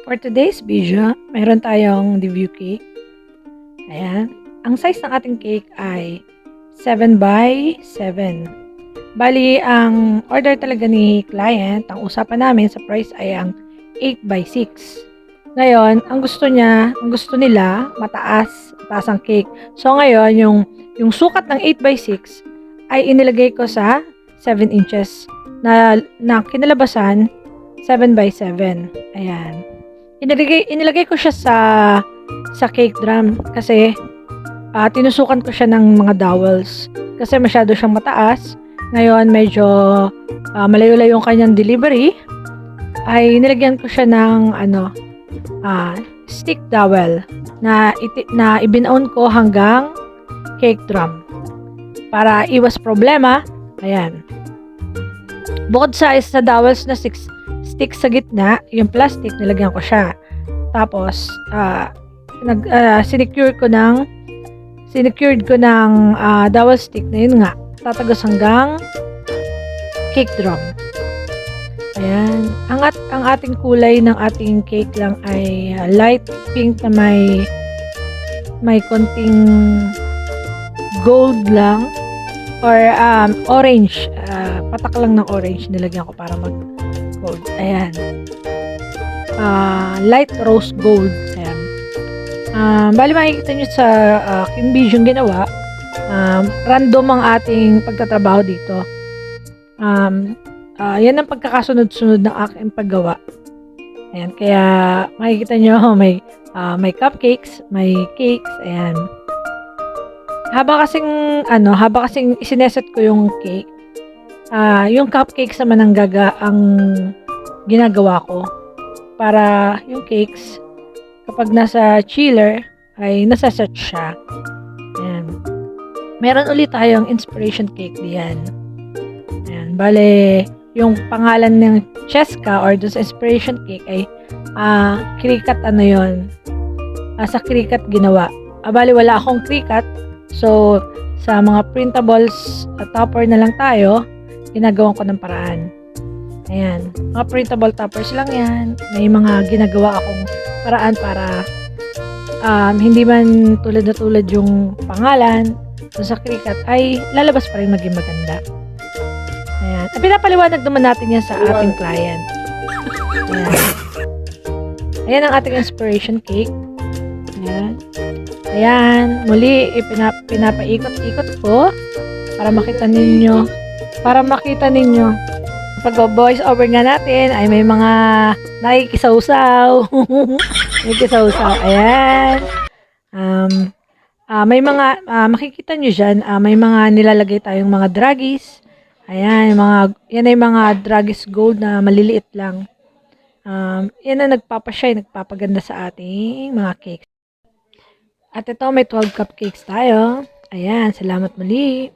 For today's video, mayroon tayong debut cake. Ayan. Ang size ng ating cake ay 7 by 7. Bali, ang order talaga ni client, ang usapan namin sa price ay ang 8 by 6. Ngayon, ang gusto nila, mataas ang cake. So ngayon, yung sukat ng 8 by 6 ay inilagay ko sa 7 inches na kinalabasan 7 by 7. Ayan. Inilagay ko siya sa cake drum kasi tinusukan ko siya ng mga dowels kasi masyado siyang mataas. Ngayon medyo malayo-layo yung kanyang delivery, ay nilagyan ko siya ng stick dowel na ibinaon ko hanggang cake drum para iwas problema. Ayan. Bukod sa dowels na 6 stick sa gitna, yung plastic, nilagyan ko siya. Tapos, sinecured ko ng dowel stick na yun nga, tatagos hanggang cake drum. Ayan. Ang ating kulay ng ating cake lang ay light pink na may konting gold lang or orange. Patak lang ng orange nilagyan ko para mag gold. Ayan. Light rose gold. Ayan. Bali makikita nyo sa aking video ginawa. Random ang ating pagtatrabaho dito. Yan ang pagkakasunod-sunod ng aking paggawa. Ayan. Kaya makikita nyo may cupcakes, may cakes. Ayan. Haba kasing isineset ko yung cake, yung cupcakes naman ang ginagawa ko para yung cakes kapag nasa chiller ay nasaset siya. Ayan. Meron ulit tayong inspiration cake diyan. Ayan. Bale, yung pangalan ng Cheska or doon sa inspiration cake ay cricut yon. Sa cricut ginawa. Bale, wala akong cricut. So, sa mga printables topper na lang tayo, ginagawan ko ng paraan. Ayan. Mga printable toppers lang yan. May mga ginagawa akong paraan para hindi man tulad yung pangalan sa Cricut ay lalabas pa rin maging maganda. Ayan. At pinapaliwanag naman natin yan sa ating client. Ayan. Ayan ang ating inspiration cake. Ayan. Ayan. Muli, pinapaikot-ikot ko para makita ninyo pag voice over nga natin ay may mga nakikisaw-saw. Ayan. May mga makikita nyo dyan, may mga nilalagay tayong mga draggies. Ayan, yan ay mga draggies gold na maliliit lang. Yan ang nagpapaganda sa ating mga cakes. At ito, may 12 cupcakes tayo. Ayan, salamat muli.